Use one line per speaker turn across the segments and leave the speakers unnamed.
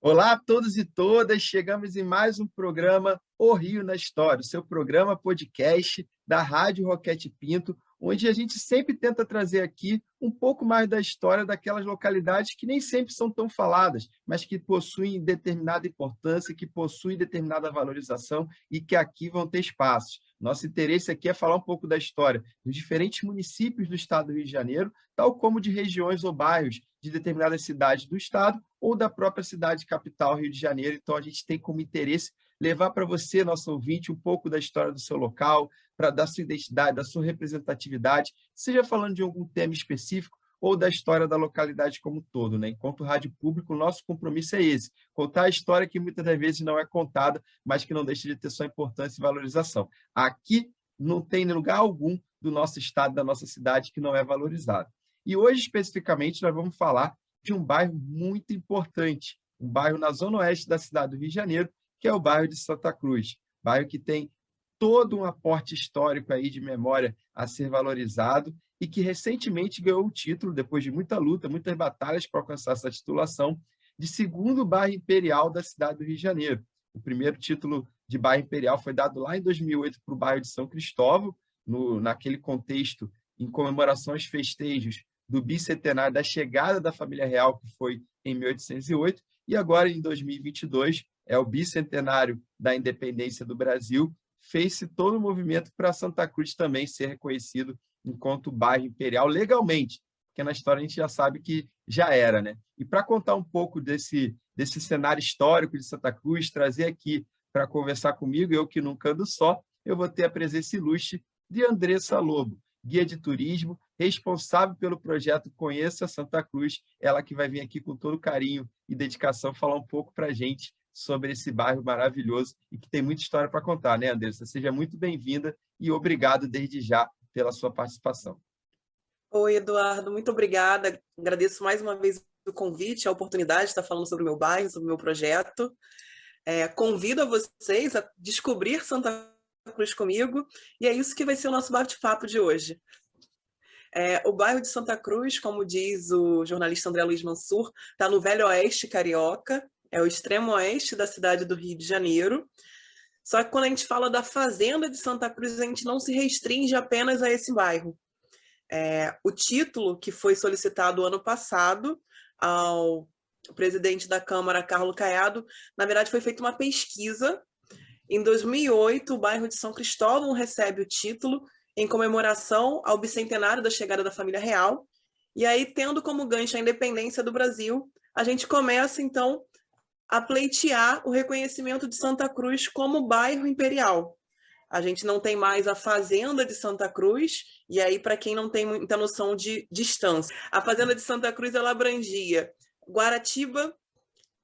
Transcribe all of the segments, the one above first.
Olá a todos e todas, chegamos em mais um programa O Rio na História, o seu programa podcast da Rádio Roquete Pinto, onde a gente sempre tenta trazer aqui um pouco mais da história daquelas localidades que nem sempre são tão faladas, mas que possuem determinada importância, que possuem determinada valorização e que aqui vão ter espaços. Nosso interesse aqui é falar um pouco da história dos diferentes municípios do estado do Rio de Janeiro, tal como de regiões ou bairros de determinadas cidades do estado ou da própria cidade capital, Rio de Janeiro. Então, a gente tem como interesse levar para você, nosso ouvinte, um pouco da história do seu local, da sua identidade, da sua representatividade, seja falando de algum tema específico ou da história da localidade como um todo, né? Enquanto rádio público, o nosso compromisso é esse, contar a história que muitas das vezes não é contada, mas que não deixa de ter sua importância e valorização. Aqui não tem lugar algum do nosso estado, da nossa cidade, que não é valorizado. E hoje, especificamente, nós vamos falar de um bairro muito importante, um bairro na zona oeste da cidade do Rio de Janeiro, que é o bairro de Santa Cruz, bairro que tem todo um aporte histórico aí de memória a ser valorizado e que recentemente ganhou o título, depois de muita luta, muitas batalhas para alcançar essa titulação, de segundo bairro imperial da cidade do Rio de Janeiro. O primeiro título de bairro imperial foi dado lá em 2008 para o bairro de São Cristóvão, naquele contexto, em comemoração aos festejos do bicentenário da chegada da família real, que foi em 1808, e agora, em 2022, é o bicentenário da independência do Brasil, fez-se todo o movimento para Santa Cruz também ser reconhecido enquanto bairro imperial legalmente, porque na história a gente já sabe que já era, né? E para contar um pouco desse cenário histórico de Santa Cruz, trazer aqui para conversar comigo, eu que nunca ando só, eu vou ter a presença ilustre de Andressa Lobo, guia de turismo, responsável pelo projeto Conheça Santa Cruz, ela que vai vir aqui com todo carinho e dedicação falar um pouco para a gente sobre esse bairro maravilhoso e que tem muita história para contar, né, Andressa? Seja muito bem-vinda e obrigado desde já pela sua participação.
Oi, Eduardo, muito obrigada. Agradeço mais uma vez o convite, a oportunidade de estar falando sobre o meu bairro, sobre o meu projeto. Convido a vocês a descobrir Santa Cruz comigo, e é isso que vai ser o nosso bate-papo de hoje. O bairro de Santa Cruz, como diz o jornalista André Luiz Mansur, está no Velho Oeste carioca, é o extremo oeste da cidade do Rio de Janeiro. Só que quando a gente fala da Fazenda de Santa Cruz, a gente não se restringe apenas a esse bairro. O título que foi solicitado ano passado ao presidente da Câmara, Carlos Caiado, na verdade foi feita uma pesquisa. Em 2008, o bairro de São Cristóvão recebe o título em comemoração ao bicentenário da chegada da família real. E aí, tendo como gancho a independência do Brasil, a gente começa, então, a pleitear o reconhecimento de Santa Cruz como bairro imperial. A gente não tem mais a Fazenda de Santa Cruz, e aí, para quem não tem muita noção de distância, a Fazenda de Santa Cruz ela abrangia Guaratiba,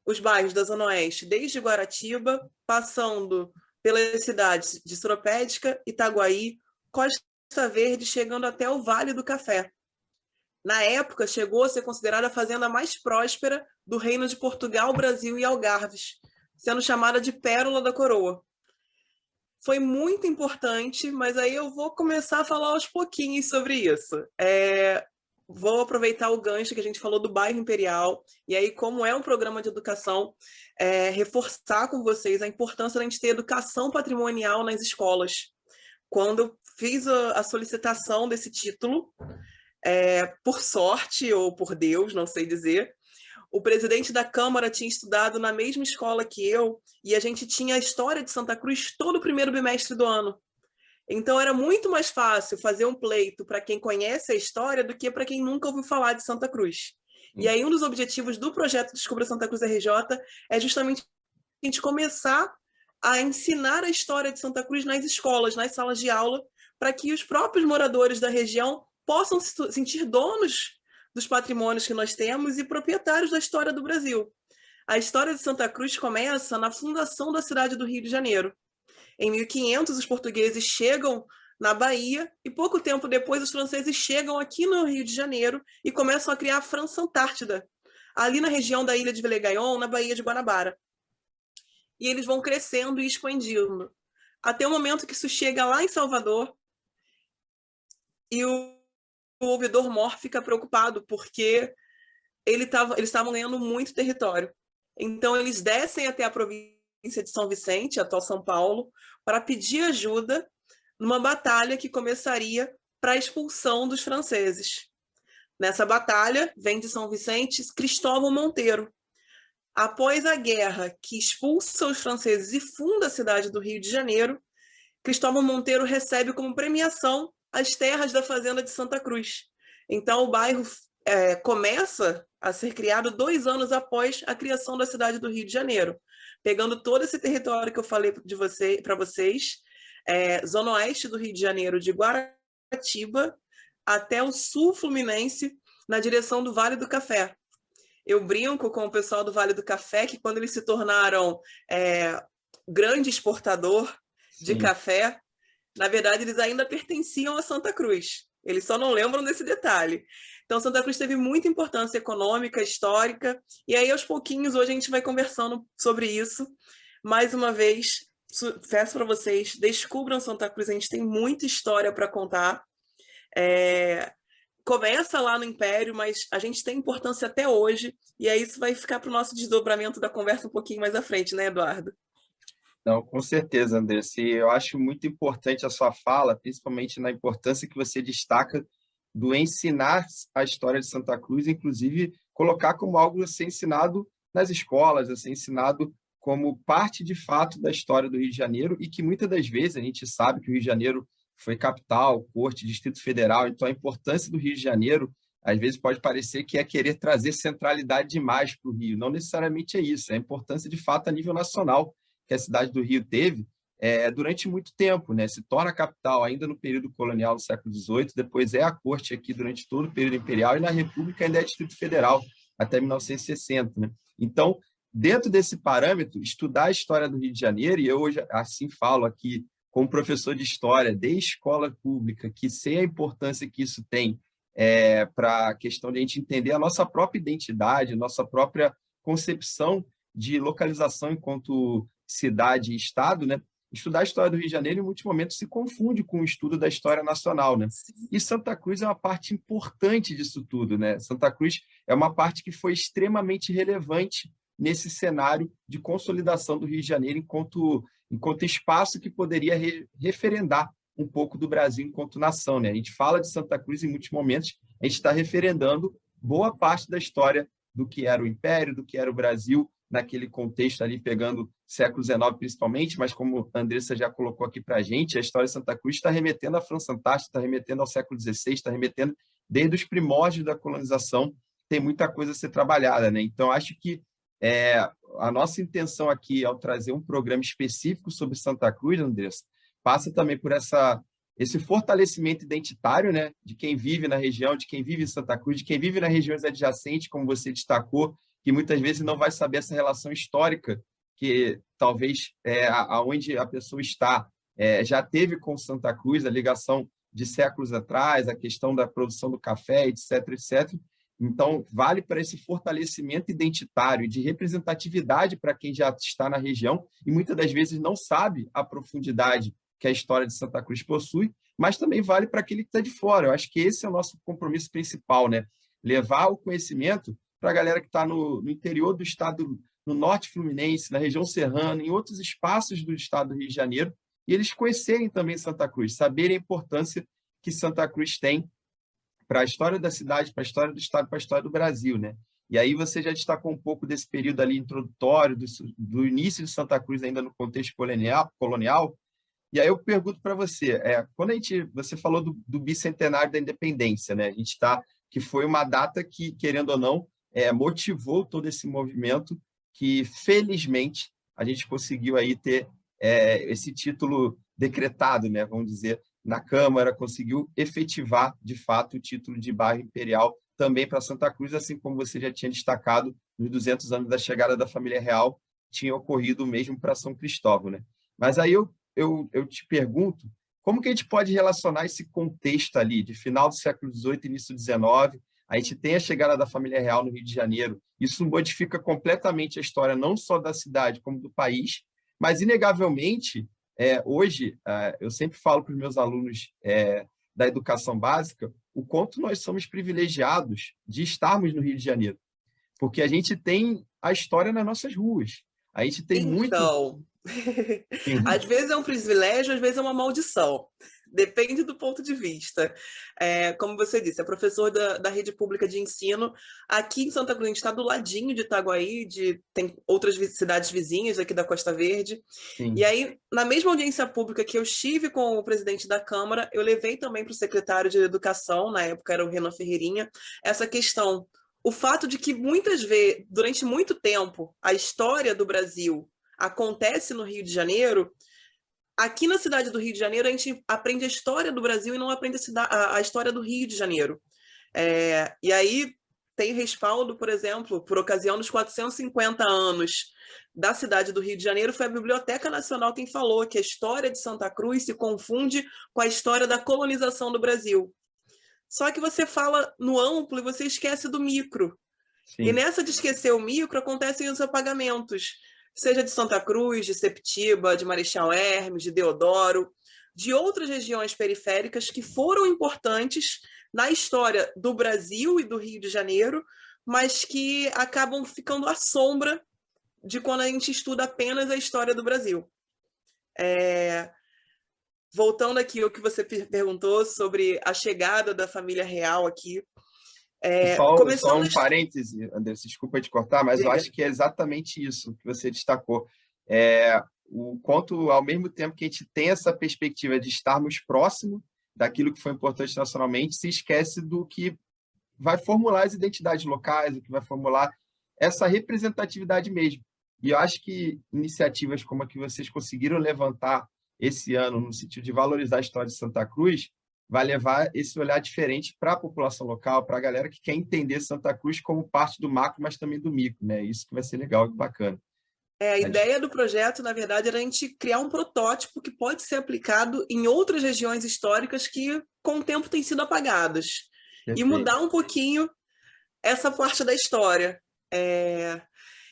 os bairros da Zona Oeste, desde Guaratiba, passando pelas cidades de Soropédica, Itaguaí, Costa Verde, chegando até o Vale do Café. Na época, chegou a ser considerada a fazenda mais próspera do Reino de Portugal, Brasil e Algarves, sendo chamada de Pérola da Coroa. Foi muito importante, mas aí eu vou começar a falar aos pouquinhos sobre isso. Vou aproveitar o gancho que a gente falou do bairro Imperial, e aí, como é um programa de educação, reforçar com vocês a importância da gente ter educação patrimonial nas escolas. Quando eu fiz a solicitação desse título, por sorte ou por Deus, não sei dizer, o presidente da Câmara tinha estudado na mesma escola que eu, e a gente tinha a história de Santa Cruz todo o primeiro bimestre do ano. Então era muito mais fácil fazer um pleito para quem conhece a história do que para quem nunca ouviu falar de Santa Cruz. E aí um dos objetivos do projeto Descubra Santa Cruz RJ é justamente a gente começar a ensinar a história de Santa Cruz nas escolas, nas salas de aula, para que os próprios moradores da região possam se sentir donos dos patrimônios que nós temos e proprietários da história do Brasil. A história de Santa Cruz começa na fundação da cidade do Rio de Janeiro. Em 1500, os portugueses chegam na Bahia e pouco tempo depois os franceses chegam aqui no Rio de Janeiro e começam a criar a França Antártida, ali na região da ilha de Vellegaion, na Baía de Guanabara. E eles vão crescendo e expandindo, até o momento que isso chega lá em Salvador e o ouvidor mor fica preocupado, porque eles estavam ganhando muito território. Então, eles descem até a província de São Vicente, atual São Paulo, para pedir ajuda numa batalha que começaria para a expulsão dos franceses. Nessa batalha, vem de São Vicente Cristóvão Monteiro. Após a guerra que expulsa os franceses e funda a cidade do Rio de Janeiro, Cristóvão Monteiro recebe como premiação as terras da fazenda de Santa Cruz. Então, o bairro começa a ser criado 2 anos após a criação da cidade do Rio de Janeiro, pegando todo esse território que eu falei para vocês, zona oeste do Rio de Janeiro, de Guaratiba até o sul fluminense, na direção do Vale do Café. Eu brinco com o pessoal do Vale do Café que quando eles se tornaram grande exportador de café, na verdade eles ainda pertenciam a Santa Cruz. Eles só não lembram desse detalhe. Então, Santa Cruz teve muita importância econômica, histórica, e aí, aos pouquinhos, hoje a gente vai conversando sobre isso. Mais uma vez, peço para vocês, descubram Santa Cruz, a gente tem muita história para contar. Começa lá no Império, mas a gente tem importância até hoje, e aí isso vai ficar para o nosso desdobramento da conversa um pouquinho mais à frente, né, Eduardo?
Não, com certeza, Andressa. E eu acho muito importante a sua fala, principalmente na importância que você destaca do ensinar a história de Santa Cruz, inclusive colocar como algo a ser ensinado nas escolas, a ser ensinado como parte, de fato, da história do Rio de Janeiro, e que muitas das vezes a gente sabe que o Rio de Janeiro foi capital, corte, Distrito Federal, então a importância do Rio de Janeiro, às vezes pode parecer que é querer trazer centralidade demais para o Rio. Não necessariamente é isso, é a importância, de fato, a nível nacional que a cidade do Rio teve durante muito tempo, né? Se torna capital ainda no período colonial, no século XVIII, depois é a corte aqui durante todo o período imperial, e na República ainda é Distrito Federal, até 1960. Né? Então, dentro desse parâmetro, estudar a história do Rio de Janeiro, e eu hoje assim falo aqui como professor de história de escola pública, que sei a importância que isso tem para a questão de a gente entender a nossa própria identidade, nossa própria concepção de localização enquanto cidade e estado, né? Estudar a história do Rio de Janeiro, em muitos momentos, se confunde com o estudo da história nacional, né? E Santa Cruz é uma parte importante disso tudo, né? Santa Cruz é uma parte que foi extremamente relevante nesse cenário de consolidação do Rio de Janeiro enquanto espaço que poderia referendar um pouco do Brasil enquanto nação, né? A gente fala de Santa Cruz em muitos momentos, a gente está referendando boa parte da história do que era o Império, do que era o Brasil, naquele contexto ali, pegando século XIX principalmente, mas como a Andressa já colocou aqui para a gente, a história de Santa Cruz está remetendo à França Antártica, está remetendo ao século XVI, está remetendo desde os primórdios da colonização, tem muita coisa a ser trabalhada, né? Então, acho que a nossa intenção aqui, ao trazer um programa específico sobre Santa Cruz, Andressa, passa também por esse fortalecimento identitário, né, de quem vive na região, de quem vive em Santa Cruz, de quem vive nas regiões adjacentes, como você destacou, que muitas vezes não vai saber essa relação histórica que talvez aonde a pessoa está já teve com Santa Cruz, a ligação de séculos atrás, a questão da produção do café, etc., etc. Então, vale para esse fortalecimento identitário, de representatividade para quem já está na região e muitas das vezes não sabe a profundidade que a história de Santa Cruz possui, mas também vale para aquele que está de fora. Eu acho que esse é o nosso compromisso principal, né? Levar o conhecimento para a galera que está no interior do estado, no norte fluminense, na região serrana, em outros espaços do estado do Rio de Janeiro, e eles conhecerem também Santa Cruz, saberem a importância que Santa Cruz tem para a história da cidade, para a história do estado, para a história do Brasil, né? E aí você já destacou um pouco desse período ali introdutório, do início de Santa Cruz ainda no contexto colonial. E aí eu pergunto para você, quando você falou do bicentenário da independência, né? A gente que foi uma data que, querendo ou não, motivou todo esse movimento que, felizmente, a gente conseguiu aí ter esse título decretado, né? Vamos dizer, na Câmara, conseguiu efetivar, de fato, o título de bairro imperial também para Santa Cruz, assim como você já tinha destacado, nos 200 anos da chegada da família real, tinha ocorrido o mesmo para São Cristóvão, né? Mas aí eu te pergunto, como que a gente pode relacionar esse contexto ali, de final do século XVIII, início do XIX, a gente tem a chegada da família real no Rio de Janeiro, isso modifica completamente a história, não só da cidade, como do país, mas, inegavelmente, hoje, eu sempre falo para os meus alunos da educação básica o quanto nós somos privilegiados de estarmos no Rio de Janeiro. porque a gente tem a história nas nossas ruas. A gente tem muito...
Então, às vezes é um privilégio, às vezes é uma maldição. Depende do ponto de vista. Como você disse, é professor da rede pública de ensino. Aqui em Santa Cruz, a gente está do ladinho de Itaguaí, tem outras cidades vizinhas aqui da Costa Verde.
Sim.
E aí, na mesma audiência pública que eu estive com o presidente da Câmara, eu levei também para o secretário de Educação, na época era o Renan Ferreirinha, essa questão. O fato de que muitas vezes, durante muito tempo, a história do Brasil acontece no Rio de Janeiro. Aqui na cidade do Rio de Janeiro, a gente aprende a história do Brasil e não aprende a história do Rio de Janeiro. E aí tem respaldo, por exemplo, por ocasião dos 450 anos da cidade do Rio de Janeiro, foi a Biblioteca Nacional quem falou que a história de Santa Cruz se confunde com a história da colonização do Brasil. Só que você fala no amplo e você esquece do micro.
Sim.
E nessa de esquecer o micro, acontecem os apagamentos, seja de Santa Cruz, de Septiba, de Marechal Hermes, de Deodoro, de outras regiões periféricas que foram importantes na história do Brasil e do Rio de Janeiro, mas que acabam ficando à sombra de quando a gente estuda apenas a história do Brasil. Voltando aqui ao que você perguntou sobre a chegada da família real aqui,
Só um parêntese, Andressa, desculpa te cortar, mas eu acho que é exatamente isso que você destacou. O quanto, ao mesmo tempo que a gente tem essa perspectiva de estarmos próximo daquilo que foi importante nacionalmente, se esquece do que vai formular as identidades locais, o que vai formular essa representatividade mesmo. E eu acho que iniciativas como a que vocês conseguiram levantar esse ano, no sentido de valorizar a história de Santa Cruz, vai levar esse olhar diferente para a população local, para a galera que quer entender Santa Cruz como parte do macro, mas também do micro, né? Isso que vai ser legal e bacana.
A ideia do projeto, na verdade, era a gente criar um protótipo que pode ser aplicado em outras regiões históricas que, com o tempo, têm sido apagadas.
Perfeito.
E mudar um pouquinho essa parte da história.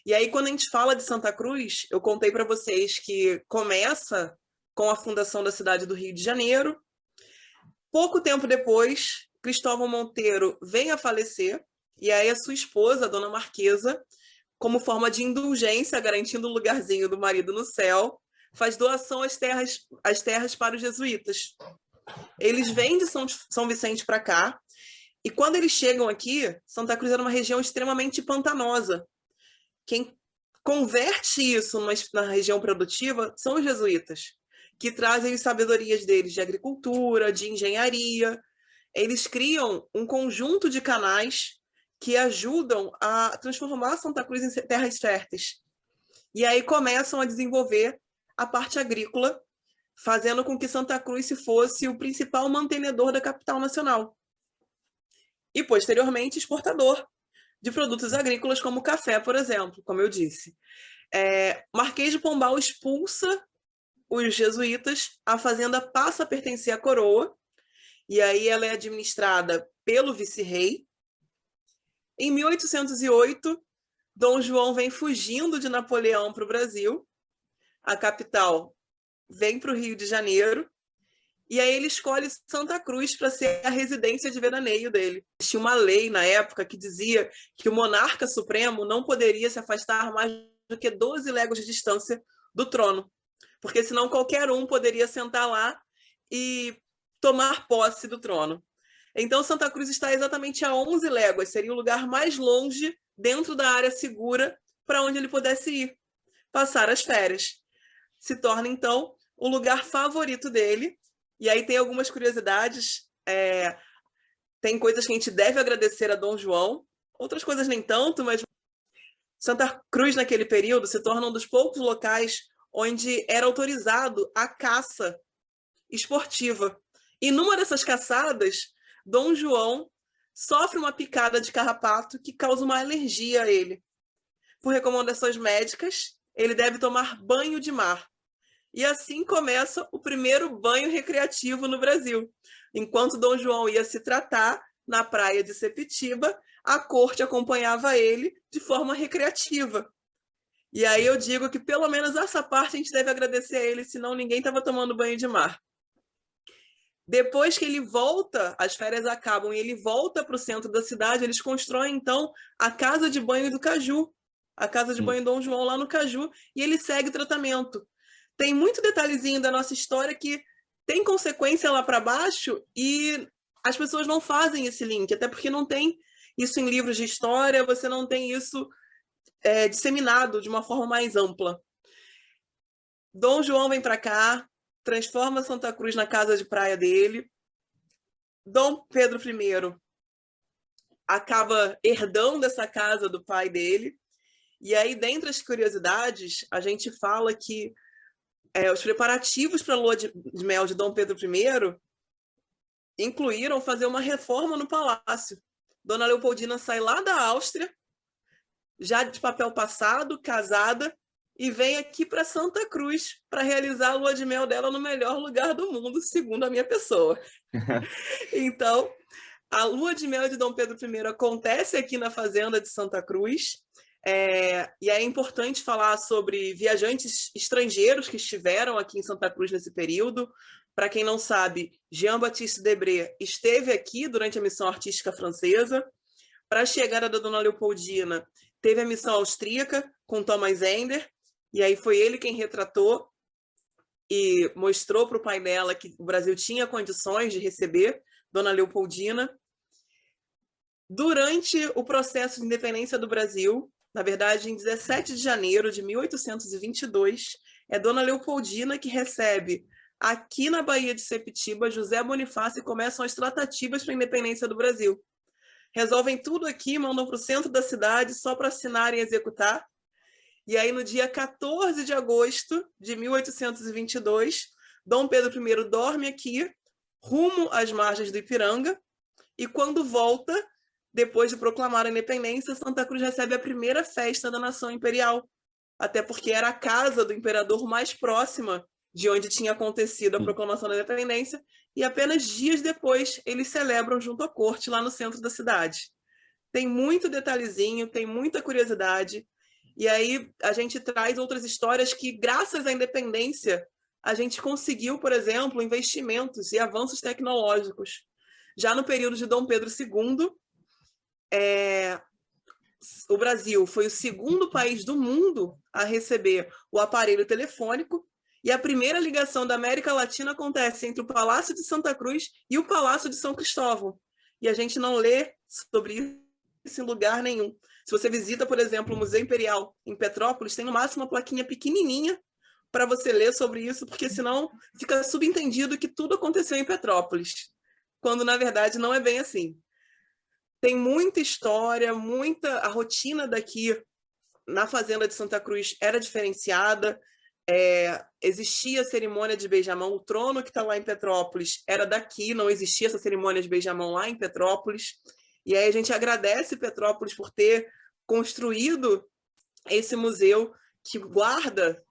E aí, quando a gente fala de Santa Cruz, eu contei para vocês que começa com a fundação da cidade do Rio de Janeiro. Pouco tempo depois, Cristóvão Monteiro vem a falecer, e aí a sua esposa, a dona Marquesa, como forma de indulgência, garantindo o lugarzinho do marido no céu, faz doação às terras para os jesuítas. Eles vêm de São Vicente para cá, e quando eles chegam aqui, Santa Cruz era uma região extremamente pantanosa. Quem converte isso na região produtiva são os jesuítas, que trazem as sabedorias deles de agricultura, de engenharia. Eles criam um conjunto de canais que ajudam a transformar Santa Cruz em terras férteis. E aí começam a desenvolver a parte agrícola, fazendo com que Santa Cruz se fosse o principal mantenedor da capital nacional. E, posteriormente, exportador de produtos agrícolas como café, por exemplo, como eu disse. Marquês de Pombal expulsa os jesuítas, a fazenda passa a pertencer à coroa, e aí ela é administrada pelo vice-rei. Em 1808, Dom João vem fugindo de Napoleão para o Brasil, a capital vem para o Rio de Janeiro, e aí ele escolhe Santa Cruz para ser a residência de veraneio dele. Tinha uma lei na época que dizia que o monarca supremo não poderia se afastar mais do que 12 léguas de distância do trono, porque senão qualquer um poderia sentar lá e tomar posse do trono. Então, Santa Cruz está exatamente a 11 léguas, seria o lugar mais longe dentro da área segura para onde ele pudesse ir, passar as férias. Se torna, então, o lugar favorito dele. E aí tem algumas curiosidades, tem coisas que a gente deve agradecer a Dom João, outras coisas nem tanto, mas Santa Cruz, naquele período, se torna um dos poucos locais onde era autorizado a caça esportiva. E numa dessas caçadas, Dom João sofre uma picada de carrapato que causa uma alergia a ele. Por recomendações médicas, ele deve tomar banho de mar. E assim começa o primeiro banho recreativo no Brasil. Enquanto Dom João ia se tratar na praia de Sepetiba, a corte acompanhava ele de forma recreativa. E aí eu digo que pelo menos essa parte a gente deve agradecer a ele, senão ninguém estava tomando banho de mar. Depois que ele volta, as férias acabam e ele volta para o centro da cidade, eles constroem, então, a casa de banho do Caju, a casa de banho Dom João lá no Caju, e ele segue o tratamento. Tem muito detalhezinho da nossa história que tem consequência lá para baixo e as pessoas não fazem esse link, até porque não tem isso em livros de história, você não tem isso disseminado de uma forma mais ampla. Dom João vem para cá, transforma Santa Cruz na casa de praia dele. Dom Pedro I acaba herdando essa casa do pai dele. E aí, dentre as curiosidades, a gente fala que os preparativos para a lua de mel de Dom Pedro I incluíram fazer uma reforma no palácio. Dona Leopoldina sai lá da Áustria, já de papel passado, casada, e vem aqui para Santa Cruz para realizar a lua de mel dela no melhor lugar do mundo, segundo a minha pessoa. Então, a lua de mel de Dom Pedro I acontece aqui na fazenda de Santa Cruz, e é importante falar sobre viajantes estrangeiros que estiveram aqui em Santa Cruz nesse período. Para quem não sabe, Jean-Baptiste Debré esteve aqui durante a missão artística francesa. Para a chegada da Dona Leopoldina, teve a missão austríaca com Thomas Ender, e aí foi ele quem retratou e mostrou para o pai dela que o Brasil tinha condições de receber Dona Leopoldina. Durante o processo de independência do Brasil, na verdade, em 17 de janeiro de 1822, é Dona Leopoldina que recebe aqui na Baía de Sepitiba José Bonifácio e começam as tratativas para a independência do Brasil. Resolvem tudo aqui, mandam para o centro da cidade só para assinar e executar. E aí, no dia 14 de agosto de 1822, Dom Pedro I dorme aqui, rumo às margens do Ipiranga, e quando volta, depois de proclamar a independência, Santa Cruz recebe a primeira festa da nação imperial, até porque era a casa do imperador mais próxima de onde tinha acontecido a proclamação da independência, e apenas dias depois eles celebram junto à corte lá no centro da cidade. Tem muito detalhezinho, tem muita curiosidade, e aí a gente traz outras histórias que, graças à independência, a gente conseguiu, por exemplo, investimentos e avanços tecnológicos. Já no período de Dom Pedro II, o Brasil foi o segundo país do mundo a receber o aparelho telefônico, e a primeira ligação da América Latina acontece entre o Palácio de Santa Cruz e o Palácio de São Cristóvão. E a gente não lê sobre isso em lugar nenhum. Se você visita, por exemplo, o Museu Imperial em Petrópolis, tem no máximo uma plaquinha pequenininha para você ler sobre isso, porque senão fica subentendido que tudo aconteceu em Petrópolis, quando na verdade não é bem assim. Tem muita história, a rotina daqui na Fazenda de Santa Cruz era diferenciada, existia a cerimônia de beijamão, o trono que está lá em Petrópolis era daqui, não existia essa cerimônia de beijamão lá em Petrópolis, e aí a gente agradece Petrópolis por ter construído esse museu que guarda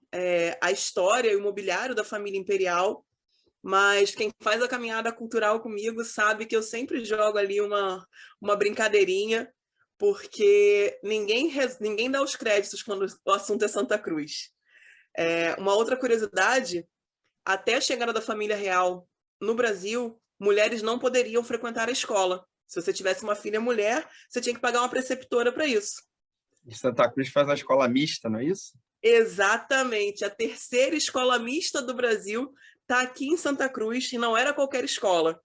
a história e o mobiliário da família imperial, mas quem faz a caminhada cultural comigo sabe que eu sempre jogo ali uma brincadeirinha, porque ninguém dá os créditos quando o assunto é Santa Cruz. Uma outra curiosidade, até a chegada da família real no Brasil, mulheres não poderiam frequentar a escola. Se você tivesse uma filha mulher, você tinha que pagar uma preceptora para isso.
E Santa Cruz faz uma escola mista, não é isso?
Exatamente. A terceira escola mista do Brasil está aqui em Santa Cruz, e não era qualquer escola.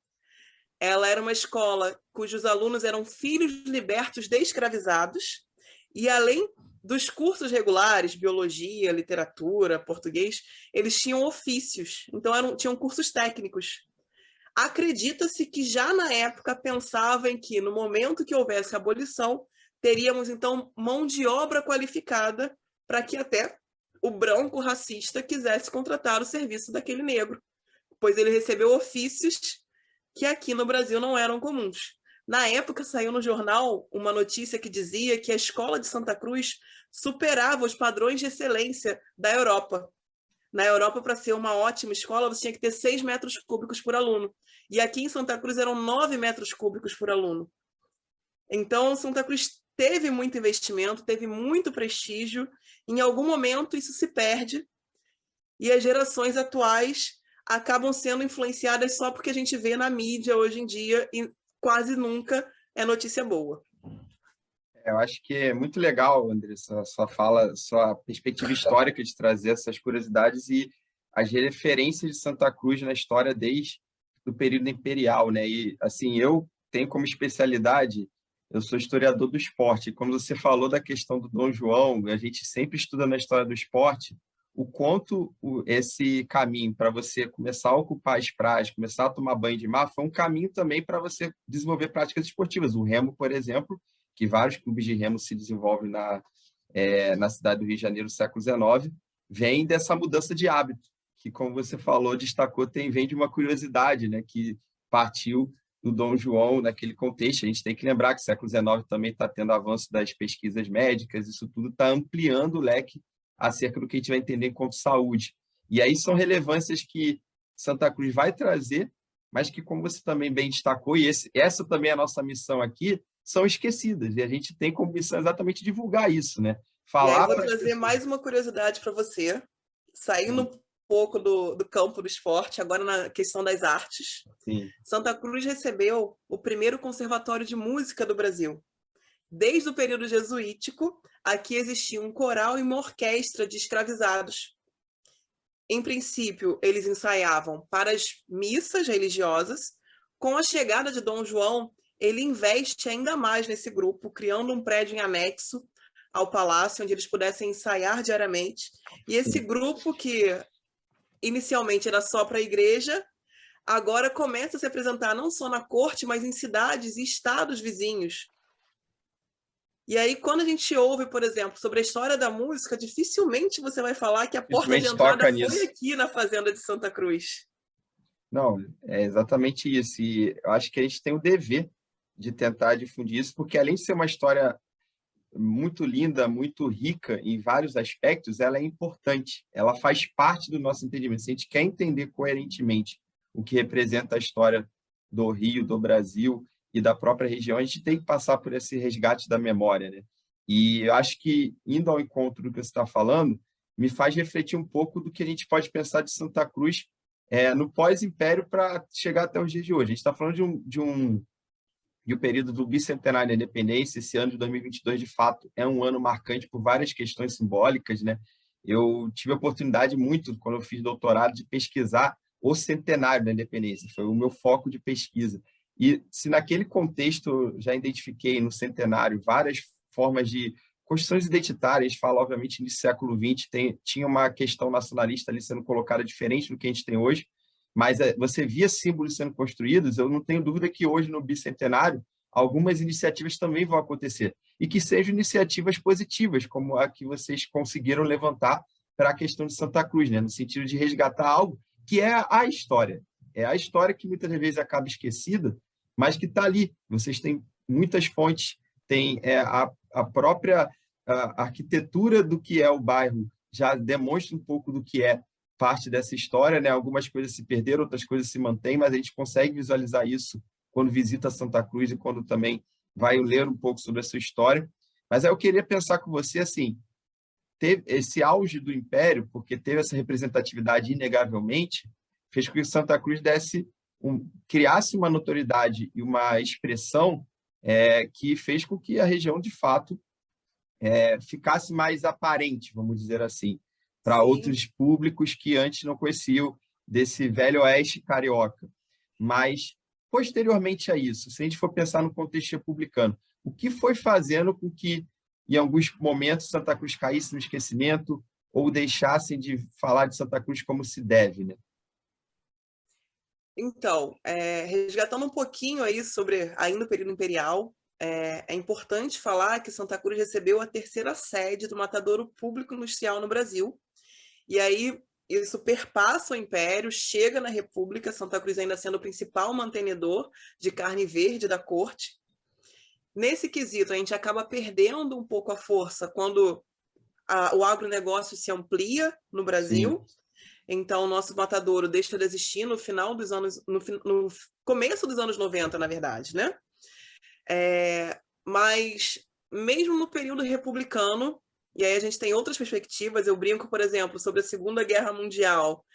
Ela era uma escola cujos alunos eram filhos libertos de escravizados, e além dos cursos regulares, biologia, literatura, português, eles tinham ofícios, então tinham cursos técnicos. Acredita-se que já na época pensava em que, no momento que houvesse abolição, teríamos então mão de obra qualificada para que até o branco racista quisesse contratar o serviço daquele negro, pois ele recebeu ofícios que aqui no Brasil não eram comuns. Na época, saiu no jornal uma notícia que dizia que a escola de Santa Cruz superava os padrões de excelência da Europa. Na Europa, para ser uma ótima escola, você tinha que ter 6 metros cúbicos por aluno. E aqui em Santa Cruz eram 9 metros cúbicos por aluno. Então, Santa Cruz teve muito investimento, teve muito prestígio. Em algum momento, isso se perde. E as gerações atuais acabam sendo influenciadas só porque a gente vê na mídia hoje em dia e quase nunca é notícia boa.
Eu acho que é muito legal, Andressa, sua fala, sua perspectiva histórica de trazer essas curiosidades e as referências de Santa Cruz na história desde o período imperial, né? E assim, eu tenho como especialidade, eu sou historiador do esporte. E quando você falou da questão do Dom João, a gente sempre estuda na história do esporte o quanto esse caminho para você começar a ocupar as praias, começar a tomar banho de mar, foi um caminho também para você desenvolver práticas esportivas. O remo, por exemplo, que vários clubes de remo se desenvolvem na cidade do Rio de Janeiro no século XIX, vem dessa mudança de hábito, que, como você falou, destacou, vem de uma curiosidade, né, que partiu do Dom João naquele contexto. A gente tem que lembrar que o século XIX também está tendo avanço das pesquisas médicas, isso tudo está ampliando o leque acerca do que a gente vai entender enquanto saúde. E aí são relevâncias que Santa Cruz vai trazer, mas que, como você também bem destacou, e essa também é a nossa missão aqui, são esquecidas. E a gente tem como missão exatamente divulgar isso, né?
E aí
Falar
vou
para as
trazer
pessoas.
mais uma curiosidade para você, saindo um pouco do campo do esporte, agora na questão das artes.
Sim.
Santa Cruz recebeu o primeiro conservatório de música do Brasil. Desde o período jesuítico, aqui existia um coral e uma orquestra de escravizados. Em princípio, eles ensaiavam para as missas religiosas. Com a chegada de Dom João, ele investe ainda mais nesse grupo, criando um prédio em anexo ao palácio, onde eles pudessem ensaiar diariamente. E esse grupo, que inicialmente era só para a igreja, agora começa a se apresentar não só na corte, mas em cidades e estados vizinhos. E aí, quando a gente ouve, por exemplo, sobre a história da música, dificilmente você vai falar que a porta de entrada foi aqui na Fazenda de Santa Cruz.
Não, é exatamente isso. E eu acho que a gente tem o dever de tentar difundir isso, porque além de ser uma história muito linda, muito rica em vários aspectos, ela é importante. Ela faz parte do nosso entendimento. Se a gente quer entender coerentemente o que representa a história do Rio, do Brasil e da própria região, a gente tem que passar por esse resgate da memória, né? E eu acho que, indo ao encontro do que você está falando, me faz refletir um pouco do que a gente pode pensar de Santa Cruz no pós-império para chegar até os dias de hoje. A gente está falando de um período do bicentenário da independência. Esse ano de 2022, de fato, é um ano marcante por várias questões simbólicas, né? Eu tive a oportunidade muito, quando eu fiz doutorado, de pesquisar o centenário da independência. Foi o meu foco de pesquisa. E se naquele contexto eu já identifiquei no centenário várias formas de construções identitárias, fala, obviamente, no século XX, tinha uma questão nacionalista ali sendo colocada diferente do que a gente tem hoje, mas você via símbolos sendo construídos. Eu não tenho dúvida que hoje, no bicentenário, algumas iniciativas também vão acontecer, e que sejam iniciativas positivas, como a que vocês conseguiram levantar para a questão de Santa Cruz, né? No sentido de resgatar algo que é a história. É a história que muitas vezes acaba esquecida, mas que está ali. Vocês têm muitas fontes, tem a própria arquitetura do que é o bairro, já demonstra um pouco do que é parte dessa história, né? Algumas coisas se perderam, outras coisas se mantêm, mas a gente consegue visualizar isso quando visita Santa Cruz e quando também vai ler um pouco sobre a sua história. Mas aí eu queria pensar com você, assim, teve esse auge do Império, porque teve essa representatividade inegavelmente, fez com que Santa Cruz criasse uma notoriedade e uma expressão que fez com que a região, de fato, ficasse mais aparente, vamos dizer assim, para outros públicos que antes não conheciam desse velho oeste carioca. Mas, posteriormente a isso, se a gente for pensar no contexto republicano, o que foi fazendo com que, em alguns momentos, Santa Cruz caísse no esquecimento ou deixassem de falar de Santa Cruz como se deve, né?
Então, resgatando um pouquinho aí sobre ainda o período imperial, é importante falar que Santa Cruz recebeu a terceira sede do matadouro público industrial no Brasil. E aí isso perpassa o Império, chega na República, Santa Cruz ainda sendo o principal mantenedor de carne verde da corte. Nesse quesito, a gente acaba perdendo um pouco a força quando o agronegócio se amplia no Brasil. Sim. Então, o nosso matadouro deixa de existir no final dos anos, no começo dos anos 90, na verdade, né? Mas, mesmo no período republicano, E aí a gente tem outras perspectivas. Eu brinco, por exemplo, sobre a Segunda Guerra Mundial.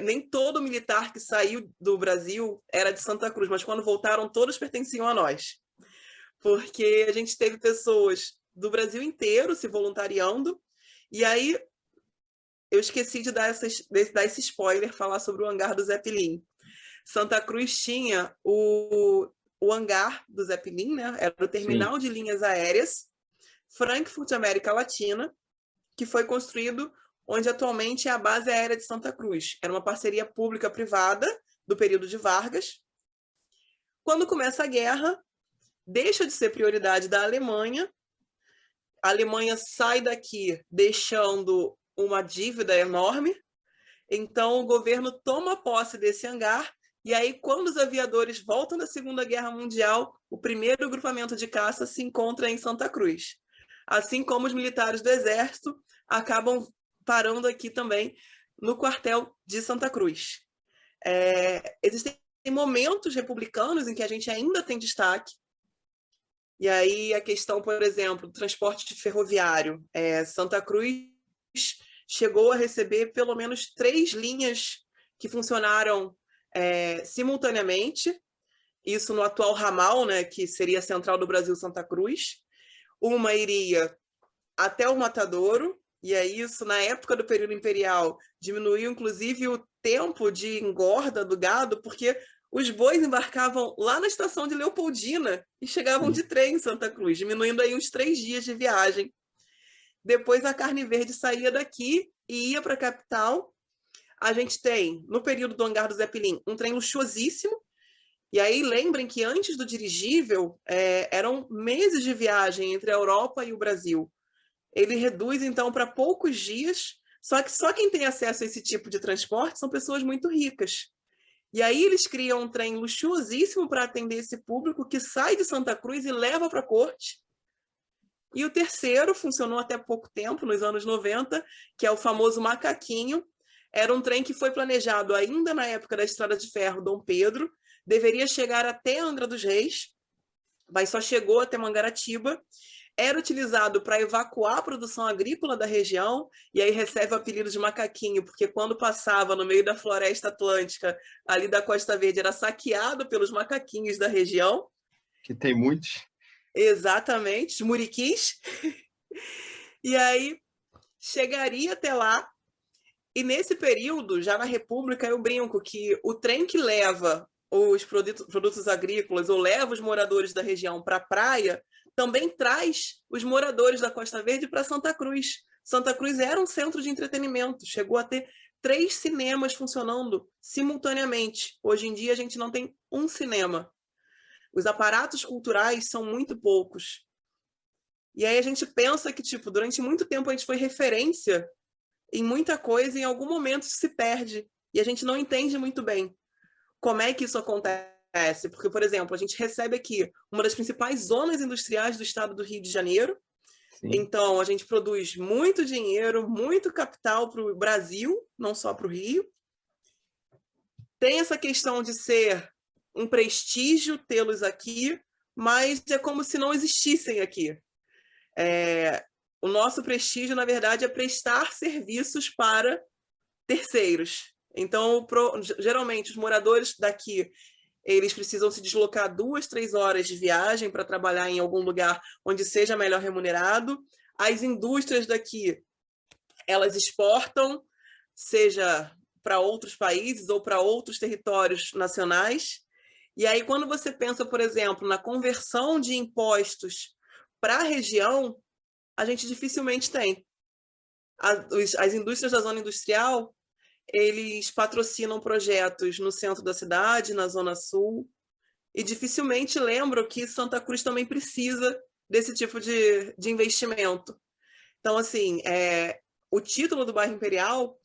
Nem todo militar que saiu do Brasil era de Santa Cruz, mas quando voltaram, todos pertenciam a nós. Porque a gente teve pessoas do Brasil inteiro se voluntariando. E aí eu esqueci de dar esse spoiler, falar sobre o hangar do Zeppelin. Santa Cruz tinha o hangar do Zeppelin, né? Era o terminal
Sim.
de linhas aéreas, Frankfurt, América Latina, que foi construído onde atualmente é a base aérea de Santa Cruz. Era uma parceria pública-privada do período de Vargas. Quando começa a guerra, deixa de ser prioridade da Alemanha. A Alemanha sai daqui deixando uma dívida enorme. Então, o governo toma posse desse hangar. E aí, quando os aviadores voltam da Segunda Guerra Mundial, o primeiro grupamento de caça se encontra em Santa Cruz. Assim como os militares do Exército acabam parando aqui também no quartel de Santa Cruz. Existem momentos republicanos em que a gente ainda tem destaque. E aí a questão, por exemplo, do transporte ferroviário. Santa Cruz chegou a receber pelo menos 3 linhas que funcionaram simultaneamente, isso no atual ramal, né, que seria a Central do Brasil Santa Cruz. Uma iria até o Matadouro, e aí isso, na época do período imperial, diminuiu inclusive o tempo de engorda do gado, porque os bois embarcavam lá na estação de Leopoldina e chegavam de trem em Santa Cruz, diminuindo aí uns 3 dias de viagem. Depois a carne verde saía daqui e ia para a capital. A gente tem, no período do hangar do Zeppelin, um trem luxuosíssimo. E aí lembrem que antes do dirigível, eram meses de viagem entre a Europa e o Brasil. Ele reduz, então, para poucos dias, só que só quem tem acesso a esse tipo de transporte são pessoas muito ricas. E aí eles criam um trem luxuosíssimo para atender esse público que sai de Santa Cruz e leva para a corte. E o terceiro funcionou até pouco tempo, nos anos 90, que é o famoso Macaquinho. Era um trem que foi planejado ainda na época da Estrada de Ferro Dom Pedro, deveria chegar até Angra dos Reis, mas só chegou até Mangaratiba. Era utilizado para evacuar a produção agrícola da região, e aí recebe o apelido de macaquinho, porque quando passava no meio da floresta atlântica, ali da Costa Verde, era saqueado pelos macaquinhos da região.
Que tem muitos.
Exatamente, os muriquis. E aí chegaria até lá, e nesse período, já na República, eu brinco que o trem que leva os produtos agrícolas ou leva os moradores da região para a praia, também traz os moradores da Costa Verde para Santa Cruz. Santa Cruz era um centro de entretenimento, chegou a ter 3 cinemas funcionando simultaneamente. Hoje em dia a gente não tem um cinema. Os aparatos culturais são muito poucos. E aí a gente pensa que, tipo, durante muito tempo a gente foi referência em muita coisa e em algum momento isso se perde. E a gente não entende muito bem como é que isso acontece. Porque, por exemplo, a gente recebe aqui uma das principais zonas industriais do estado do Rio de Janeiro.
Sim.
Então, a gente produz muito dinheiro, muito capital para o Brasil, não só para o Rio. Tem essa questão de ser um prestígio tê-los aqui, mas é como se não existissem aqui. O nosso prestígio, na verdade, é prestar serviços para terceiros. Então, geralmente, os moradores daqui, eles precisam se deslocar 2, 3 horas de viagem para trabalhar em algum lugar onde seja melhor remunerado. As indústrias daqui, elas exportam, seja para outros países ou para outros territórios nacionais. E aí, quando você pensa, por exemplo, na conversão de impostos para a região, a gente dificilmente tem. As indústrias da zona industrial, eles patrocinam projetos no centro da cidade, na zona sul, e dificilmente lembram que Santa Cruz também precisa desse tipo de investimento. Então, assim, o título do bairro Imperial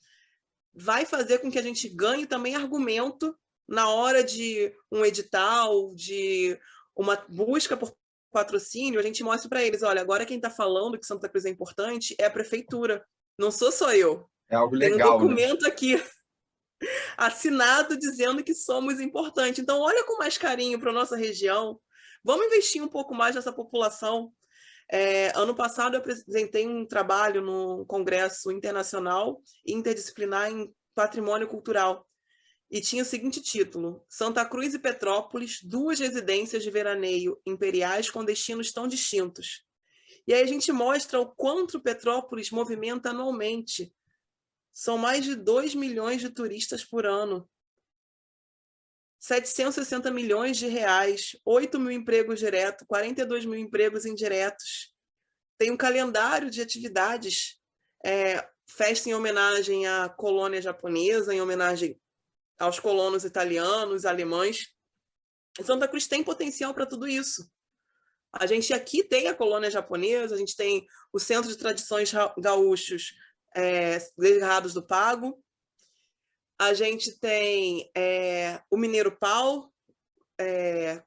vai fazer com que a gente ganhe também argumento na hora de um edital, de uma busca por patrocínio, a gente mostra para eles, olha, agora quem está falando que Santa Cruz é importante é a prefeitura, não sou só eu.
É algo
Tem
legal,
um documento, né, aqui assinado dizendo que somos importantes. Então, olha com mais carinho para a nossa região. Vamos investir um pouco mais nessa população. Ano passado, eu apresentei um trabalho no Congresso Internacional Interdisciplinar em Patrimônio Cultural, e tinha o seguinte título: Santa Cruz e Petrópolis, duas residências de veraneio imperiais com destinos tão distintos. E aí a gente mostra o quanto Petrópolis movimenta anualmente. São mais de 2 milhões de turistas por ano. 760 milhões de reais, 8 mil empregos diretos, 42 mil empregos indiretos. Tem um calendário de atividades, festa em homenagem à colônia japonesa, em homenagem aos colonos italianos, alemães. Santa Cruz tem potencial para tudo isso. A gente aqui tem a colônia japonesa, a gente tem o Centro de Tradições Gaúchos, Desgarrados do Pago, a gente tem o Mineiro Pau,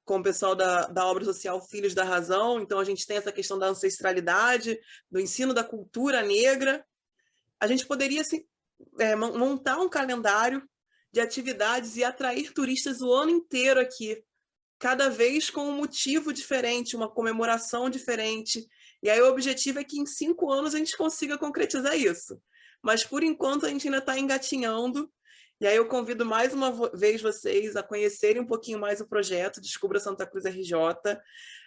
com o pessoal da obra social Filhos da Razão. Então a gente tem essa questão da ancestralidade, do ensino da cultura negra. A gente poderia assim, montar um calendário de atividades e atrair turistas o ano inteiro aqui, cada vez com um motivo diferente, uma comemoração diferente. E aí o objetivo é que em 5 anos a gente consiga concretizar isso. Mas, por enquanto, a gente ainda está engatinhando. E aí eu convido mais uma vez vocês a conhecerem um pouquinho mais o projeto Descubra Santa Cruz RJ.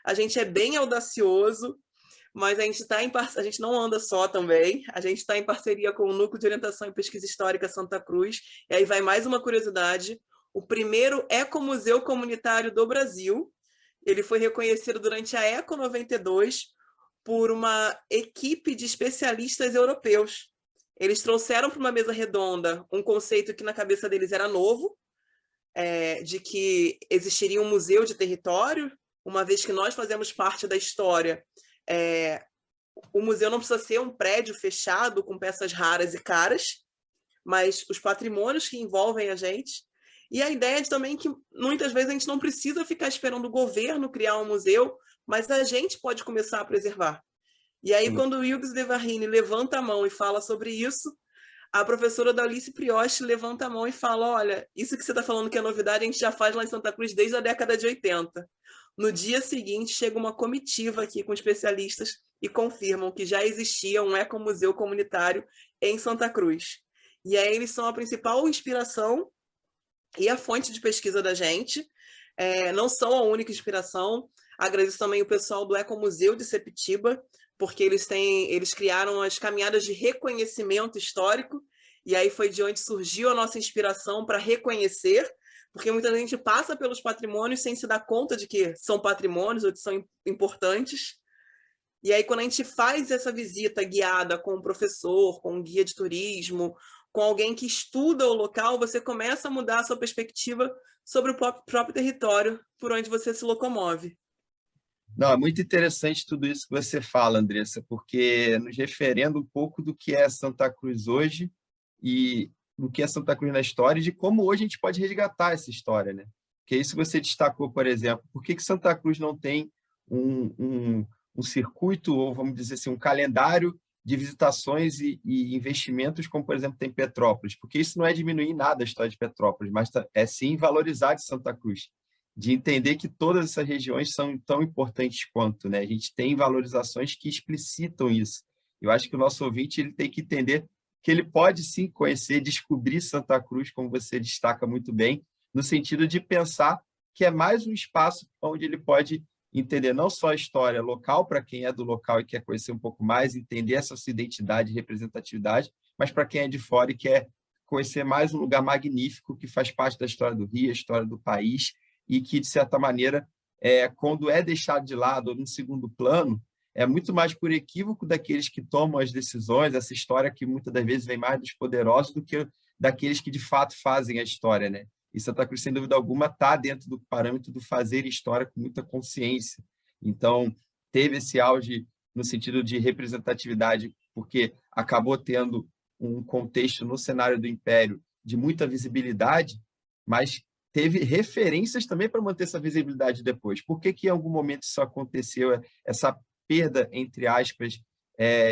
A gente é bem audacioso, mas a gente não anda só também. A gente está em parceria com o Núcleo de Orientação e Pesquisa Histórica Santa Cruz. E aí vai mais uma curiosidade: o primeiro ecomuseu comunitário do Brasil. Ele foi reconhecido durante a Eco 92 por uma equipe de especialistas europeus. Eles trouxeram para uma mesa redonda um conceito que na cabeça deles era novo, de que existiria um museu de território, uma vez que nós fazemos parte da história. O museu não precisa ser um prédio fechado com peças raras e caras, mas os patrimônios que envolvem a gente. E a ideia também que muitas vezes a gente não precisa ficar esperando o governo criar um museu, mas a gente pode começar a preservar. E aí, quando o Hugues de Varrini levanta a mão e fala sobre isso, a professora Daulice Prioste levanta a mão e fala: olha, isso que você está falando que é novidade, a gente já faz lá em Santa Cruz desde a década de 80. No dia seguinte, chega uma comitiva aqui com especialistas e confirmam que já existia um ecomuseu comunitário em Santa Cruz. E aí eles são a principal inspiração e a fonte de pesquisa da gente. Não são a única inspiração. Agradeço também o pessoal do Ecomuseu de Sepitiba, porque eles criaram as caminhadas de reconhecimento histórico, e aí foi de onde surgiu a nossa inspiração para reconhecer, porque muita gente passa pelos patrimônios sem se dar conta de que são patrimônios ou que são importantes. E aí, quando a gente faz essa visita guiada com um professor, com um guia de turismo, com alguém que estuda o local, você começa a mudar a sua perspectiva sobre o próprio território por onde você se locomove.
Não, é muito interessante tudo isso que você fala, Andressa, porque nos referendo um pouco do que é Santa Cruz hoje e do que é Santa Cruz na história e de como hoje a gente pode resgatar essa história, né? Porque isso você destacou, por exemplo, por que Santa Cruz não tem um circuito, ou vamos dizer assim, um calendário de visitações e investimentos, como, por exemplo, tem Petrópolis? Porque isso não é diminuir nada a história de Petrópolis, mas é sim valorizar de Santa Cruz, de entender que todas essas regiões são tão importantes quanto, né? A gente tem valorizações que explicitam isso. Eu acho que o nosso ouvinte ele tem que entender que ele pode sim conhecer, descobrir Santa Cruz, como você destaca muito bem, no sentido de pensar que é mais um espaço onde ele pode entender não só a história local, para quem é do local e quer conhecer um pouco mais, entender essa sua identidade e representatividade, mas para quem é de fora e quer conhecer mais um lugar magnífico que faz parte da história do Rio, a história do país, e que, de certa maneira, quando é deixado de lado ou no segundo plano, é muito mais por equívoco daqueles que tomam as decisões, essa história que muitas das vezes vem mais dos poderosos do que daqueles que, de fato, fazem a história, né? E Santa Cruz, sem dúvida alguma, está dentro do parâmetro do fazer história com muita consciência. Então, teve esse auge no sentido de representatividade, porque acabou tendo um contexto no cenário do Império de muita visibilidade, mas teve referências também para manter essa visibilidade depois. Por que em algum momento isso aconteceu, essa perda, entre aspas,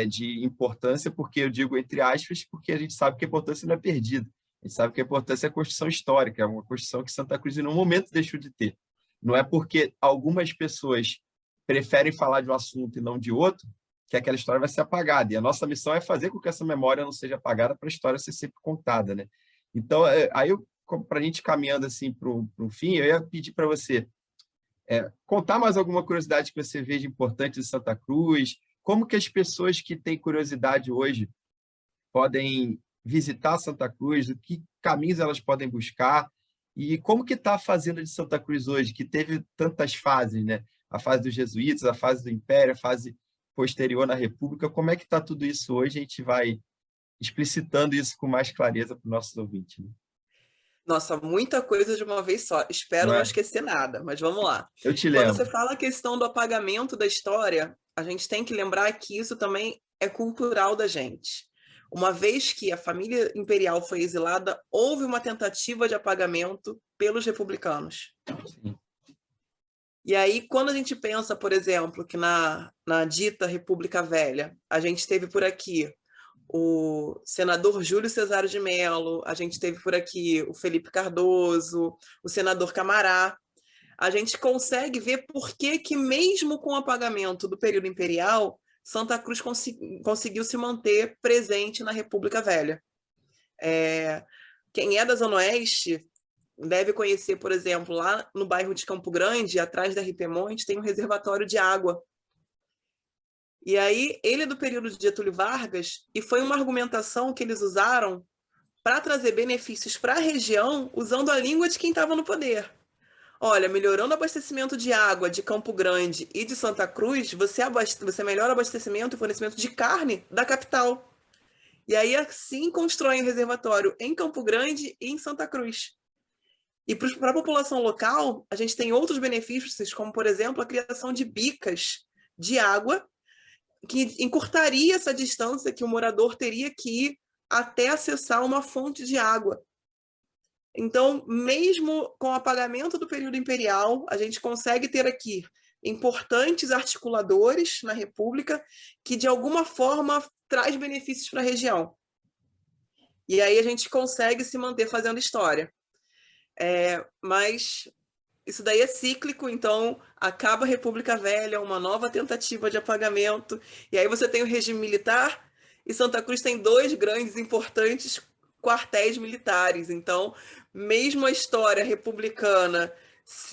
de importância? Porque eu digo entre aspas, porque a gente sabe que a importância não é perdida. A gente sabe que a importância é a construção histórica, é uma construção que Santa Cruz, em um momento, deixou de ter. Não é porque algumas pessoas preferem falar de um assunto e não de outro, que aquela história vai ser apagada. E a nossa missão é fazer com que essa memória não seja apagada para a história ser sempre contada, né? Então, aí, para a gente caminhando assim para o fim, eu ia pedir para você contar mais alguma curiosidade que você veja importante de Santa Cruz, como que as pessoas que têm curiosidade hoje podem visitar Santa Cruz, o que caminhos elas podem buscar, e como que está a Fazenda de Santa Cruz hoje, que teve tantas fases, né? A fase dos jesuítas, a fase do Império, a fase posterior na República, como é que está tudo isso hoje? A gente vai explicitando isso com mais clareza para os nossos ouvintes, né?
Nossa, muita coisa de uma vez só. Espero
Não
não
é?
esquecer nada, mas vamos lá.
Eu te
Quando você
lembro.
fala a questão do apagamento da história, a gente tem que lembrar que isso também é cultural da gente. Uma vez que a família imperial foi exilada, houve uma tentativa de apagamento pelos republicanos.
Sim.
E aí, quando a gente pensa, por exemplo, que na dita República Velha, a gente teve por aqui o senador Júlio Cesário de Mello, a gente teve por aqui o Felipe Cardoso, o senador Camará, a gente consegue ver por que mesmo com o apagamento do período imperial, Santa Cruz conseguiu se manter presente na República Velha. Quem é da Zona Oeste deve conhecer, por exemplo, lá no bairro de Campo Grande, atrás da RP Monte, tem um reservatório de água. E aí, ele é do período de Getúlio Vargas, e foi uma argumentação que eles usaram para trazer benefícios para a região, usando a língua de quem estava no poder. Olha, melhorando o abastecimento de água de Campo Grande e de Santa Cruz, você melhora o abastecimento e fornecimento de carne da capital. E aí, assim, constroem o reservatório em Campo Grande e em Santa Cruz. E para a população local, a gente tem outros benefícios, como, por exemplo, a criação de bicas de água, que encurtaria essa distância que o morador teria que ir até acessar uma fonte de água. Então, mesmo com o apagamento do período imperial, a gente consegue ter aqui importantes articuladores na República que, de alguma forma, traz benefícios para a região. E aí a gente consegue se manter fazendo história. Mas isso daí é cíclico, então acaba a República Velha, uma nova tentativa de apagamento, e aí você tem o regime militar, e Santa Cruz tem dois grandes, importantes quartéis militares. Então, mesmo a história republicana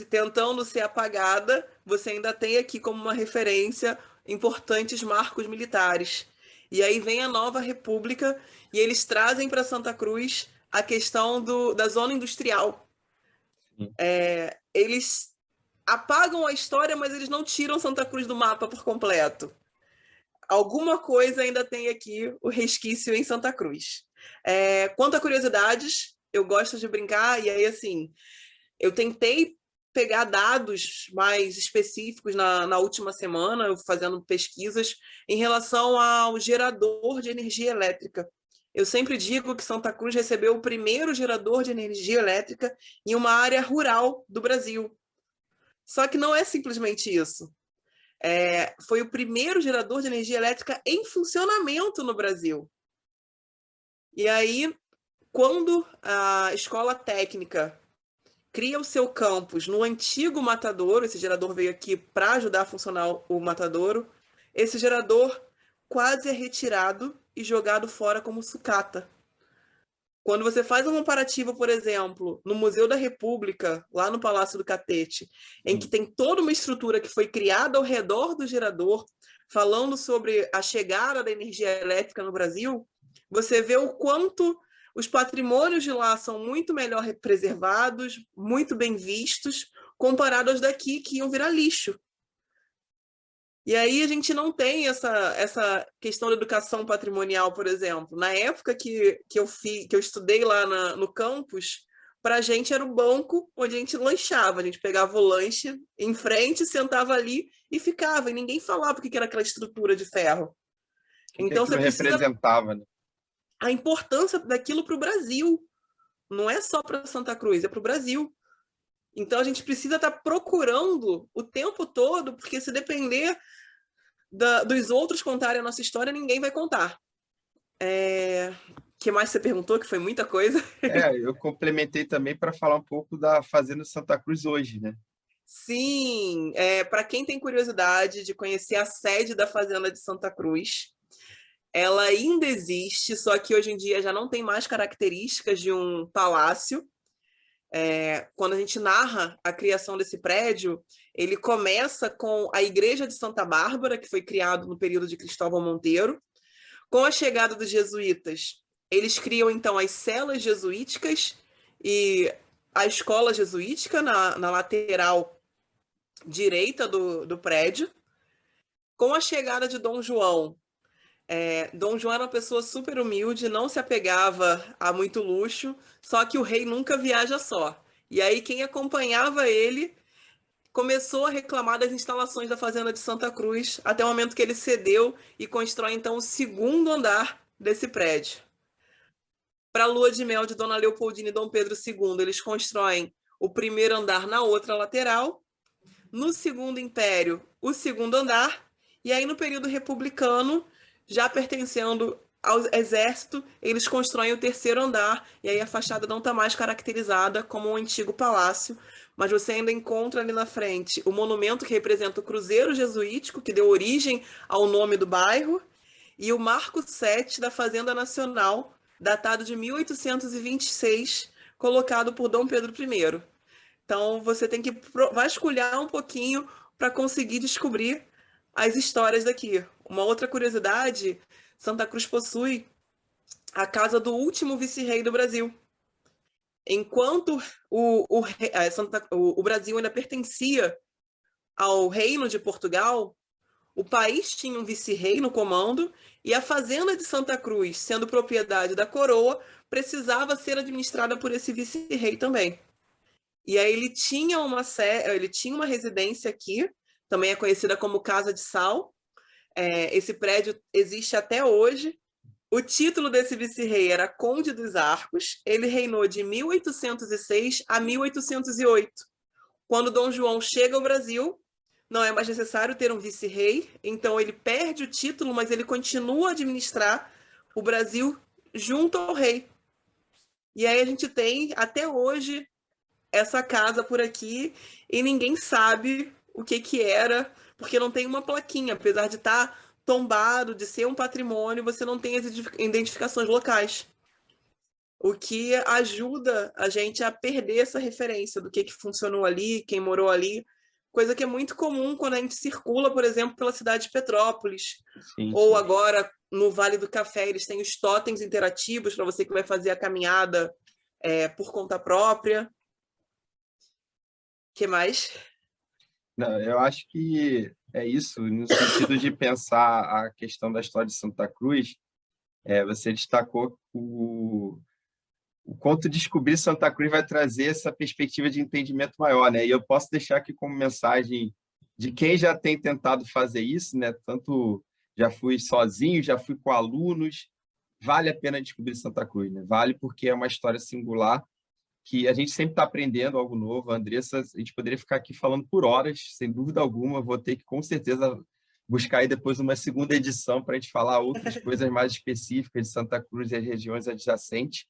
tentando ser apagada, você ainda tem aqui como uma referência importantes marcos militares. E aí vem a nova República, e eles trazem para Santa Cruz a questão da zona industrial. Eles apagam a história, mas eles não tiram Santa Cruz do mapa por completo. Alguma coisa ainda tem aqui o resquício em Santa Cruz. Quanto a curiosidades, eu gosto de brincar, e aí, assim, eu tentei pegar dados mais específicos na última semana, eu fazendo pesquisas, em relação ao gerador de energia elétrica. Eu sempre digo que Santa Cruz recebeu o primeiro gerador de energia elétrica em uma área rural do Brasil. Só que não é simplesmente isso. Foi o primeiro gerador de energia elétrica em funcionamento no Brasil. E aí, quando a escola técnica cria o seu campus no antigo matadouro, esse gerador veio aqui para ajudar a funcionar o matadouro, esse gerador quase é retirado e jogado fora como sucata. Quando você faz um comparativo, por exemplo, no Museu da República, lá no Palácio do Catete, em que tem toda uma estrutura que foi criada ao redor do gerador, falando sobre a chegada da energia elétrica no Brasil, você vê o quanto os patrimônios de lá são muito melhor preservados, muito bem vistos, comparados aos daqui, que iam virar lixo. E aí a gente não tem essa questão da educação patrimonial, por exemplo. Na época que eu estudei lá no campus, para a gente era o banco onde a gente lanchava. A gente pegava o lanche em frente, sentava ali e ficava. E ninguém falava o que era aquela estrutura de ferro.
O que
Então você
aquilo
precisa...
representava, né?
A importância daquilo para o Brasil. Não é só para Santa Cruz, é para o Brasil. Então a gente precisa estar procurando o tempo todo, porque se depender dos outros contarem a nossa história, ninguém vai contar. Que mais você perguntou, que foi muita coisa?
Eu complementei também para falar um pouco da Fazenda Santa Cruz hoje, né?
Sim, para quem tem curiosidade de conhecer a sede da Fazenda de Santa Cruz, ela ainda existe, só que hoje em dia já não tem mais características de um palácio. Quando a gente narra a criação desse prédio, ele começa com a Igreja de Santa Bárbara, que foi criado no período de Cristóvão Monteiro. Com a chegada dos jesuítas, eles criam então as celas jesuíticas e a escola jesuítica na lateral direita do prédio. Com a chegada de Dom João, Dom João era uma pessoa super humilde, não se apegava a muito luxo, só que o rei nunca viaja só. E aí quem acompanhava ele começou a reclamar das instalações da Fazenda de Santa Cruz, até o momento que ele cedeu e constrói então o segundo andar desse prédio. Para a lua de mel de Dona Leopoldina e Dom Pedro II, eles constroem o primeiro andar na outra lateral. No Segundo Império, o segundo andar. E aí, no período republicano, já pertencendo ao exército, eles constroem o terceiro andar. E aí a fachada não está mais caracterizada como um antigo palácio, mas você ainda encontra ali na frente o monumento que representa o Cruzeiro Jesuítico, que deu origem ao nome do bairro, e o Marco 7 da Fazenda Nacional, datado de 1826, colocado por Dom Pedro I. Então, você tem que vasculhar um pouquinho para conseguir descobrir as histórias daqui. Uma outra curiosidade, Santa Cruz possui a casa do último vice-rei do Brasil. Enquanto o Brasil ainda pertencia ao Reino de Portugal, o país tinha um vice-rei no comando e a fazenda de Santa Cruz, sendo propriedade da coroa, precisava ser administrada por esse vice-rei também. E aí ele tinha uma residência aqui, também é conhecida como Casa de Sal. Esse prédio existe até hoje. O título desse vice-rei era Conde dos Arcos. Ele reinou de 1806 a 1808. Quando Dom João chega ao Brasil, não é mais necessário ter um vice-rei, então ele perde o título, mas ele continua a administrar o Brasil junto ao rei. E aí a gente tem, até hoje, essa casa por aqui e ninguém sabe o que era, porque não tem uma plaquinha, apesar de estar tombado, de ser um patrimônio, você não tem as identificações locais. O que ajuda a gente a perder essa referência do que funcionou ali, quem morou ali, coisa que é muito comum quando a gente circula, por exemplo, pela cidade de Petrópolis,
Sim,
ou
sim.
agora no Vale do Café, eles têm os totens interativos para você que vai fazer a caminhada por conta própria. Que mais?
Não, eu acho que é isso, no sentido de pensar a questão da história de Santa Cruz. Você destacou o quanto descobrir Santa Cruz vai trazer essa perspectiva de entendimento maior, né? E eu posso deixar aqui como mensagem de quem já tem tentado fazer isso, né? Tanto já fui sozinho, já fui com alunos. Vale a pena descobrir Santa Cruz, né? Vale porque é uma história singular que a gente sempre está aprendendo algo novo. A Andressa, a gente poderia ficar aqui falando por horas, sem dúvida alguma. Vou ter que, com certeza, buscar aí depois uma segunda edição para a gente falar outras coisas mais específicas de Santa Cruz e as regiões adjacentes.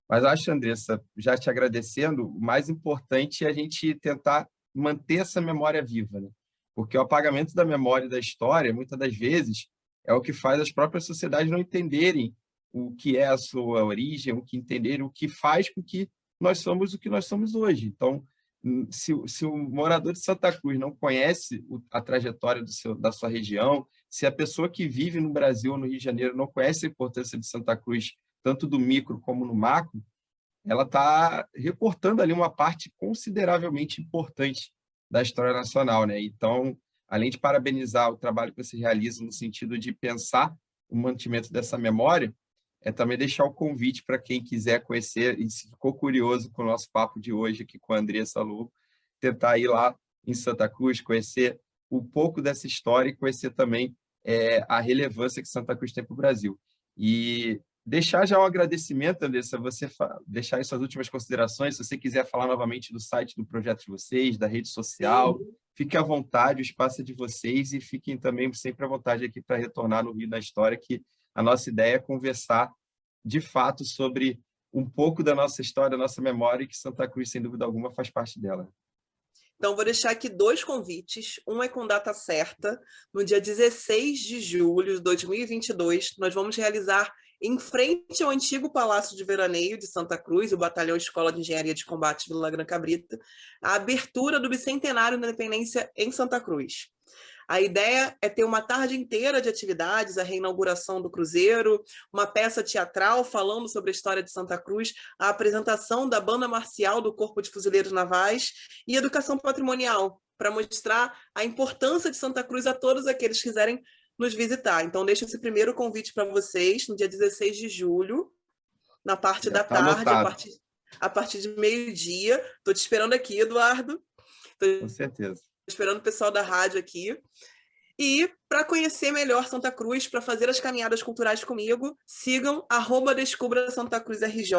Mas acho, Andressa, já te agradecendo, o mais importante é a gente tentar manter essa memória viva, né? Porque o apagamento da memória e da história, muitas das vezes, é o que faz as próprias sociedades não entenderem o que é a sua origem, o que entenderem, o que faz com que nós somos o que nós somos hoje. Então, se o morador de Santa Cruz não conhece a trajetória da sua região, se a pessoa que vive no Brasil ou no Rio de Janeiro não conhece a importância de Santa Cruz, tanto do micro como no macro, ela está recortando ali uma parte consideravelmente importante da história nacional, né? Então, além de parabenizar o trabalho que você realiza no sentido de pensar o mantimento dessa memória, é também deixar o convite para quem quiser conhecer e se ficou curioso com o nosso papo de hoje aqui com a Andressa Lobo, tentar ir lá em Santa Cruz, conhecer um pouco dessa história e conhecer também a relevância que Santa Cruz tem para o Brasil. E deixar já um agradecimento, Andressa, você deixar aí suas últimas considerações, se você quiser falar novamente do site do projeto de vocês, da rede social,
Sim.
fique à vontade, o espaço é de vocês e fiquem também sempre à vontade aqui para retornar no Rio da História, que a nossa ideia é conversar, de fato, sobre um pouco da nossa história, da nossa memória, e que Santa Cruz, sem dúvida alguma, faz parte dela.
Então, vou deixar aqui 2 convites. Um é com data certa. No dia 16 de julho de 2022, nós vamos realizar, em frente ao antigo Palácio de Veraneio de Santa Cruz, o Batalhão Escola de Engenharia de Combate Vila Gran Cabrita, a abertura do Bicentenário da Independência em Santa Cruz. A ideia é ter uma tarde inteira de atividades, a reinauguração do Cruzeiro, uma peça teatral falando sobre a história de Santa Cruz, a apresentação da banda marcial do Corpo de Fuzileiros Navais e educação patrimonial, para mostrar a importância de Santa Cruz a todos aqueles que quiserem nos visitar. Então, deixo esse primeiro convite para vocês, no dia 16 de julho, na parte
Já
da
está
tarde,
anotado,
a partir de meio-dia. Estou te esperando aqui, Eduardo.
com certeza.
Esperando o pessoal da rádio aqui. E para conhecer melhor Santa Cruz, para fazer as caminhadas culturais comigo, sigam @Descubra Santa Cruz RJ,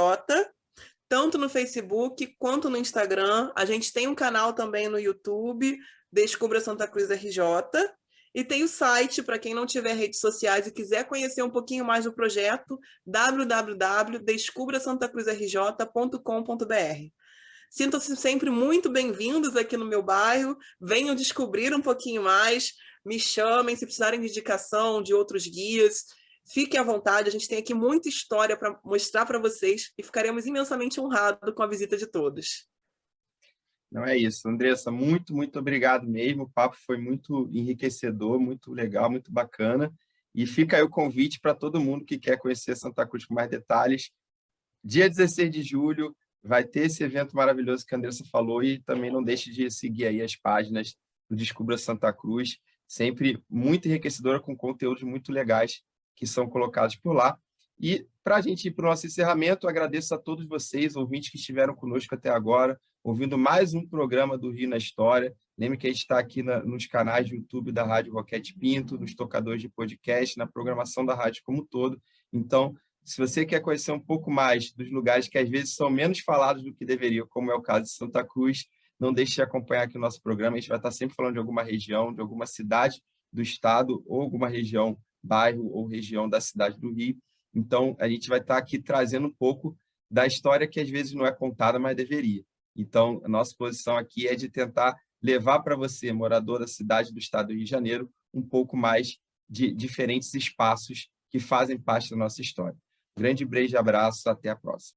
tanto no Facebook quanto no Instagram. A gente tem um canal também no YouTube, Descubra Santa Cruz RJ, e tem o site, para quem não tiver redes sociais e quiser conhecer um pouquinho mais do projeto, www.descubrasantacruzrj.com.br. Sintam-se sempre muito bem-vindos aqui no meu bairro, venham descobrir um pouquinho mais, me chamem se precisarem de indicação de outros guias, fiquem à vontade, a gente tem aqui muita história para mostrar para vocês e ficaremos imensamente honrados com a visita de todos.
Não é isso, Andressa, muito, muito obrigado mesmo, o papo foi muito enriquecedor, muito legal, muito bacana, e fica aí o convite para todo mundo que quer conhecer Santa Cruz com mais detalhes. Dia 16 de julho, vai ter esse evento maravilhoso que a Andressa falou e também não deixe de seguir aí as páginas do Descubra Santa Cruz, sempre muito enriquecedora com conteúdos muito legais que são colocados por lá. E para a gente ir para o nosso encerramento, agradeço a todos vocês, ouvintes que estiveram conosco até agora, ouvindo mais um programa do Rio na História. Lembre que a gente está aqui nos canais do YouTube da Rádio Roquete Pinto, nos tocadores de podcast, na programação da rádio como um todo. Então, se você quer conhecer um pouco mais dos lugares que às vezes são menos falados do que deveriam, como é o caso de Santa Cruz, não deixe de acompanhar aqui o nosso programa. A gente vai estar sempre falando de alguma região, de alguma cidade do estado, ou alguma região, bairro ou região da cidade do Rio. Então, a gente vai estar aqui trazendo um pouco da história que às vezes não é contada, mas deveria. Então, a nossa posição aqui é de tentar levar para você, morador da cidade do estado do Rio de Janeiro, um pouco mais de diferentes espaços que fazem parte da nossa história. Grande beijo e abraço, até a próxima.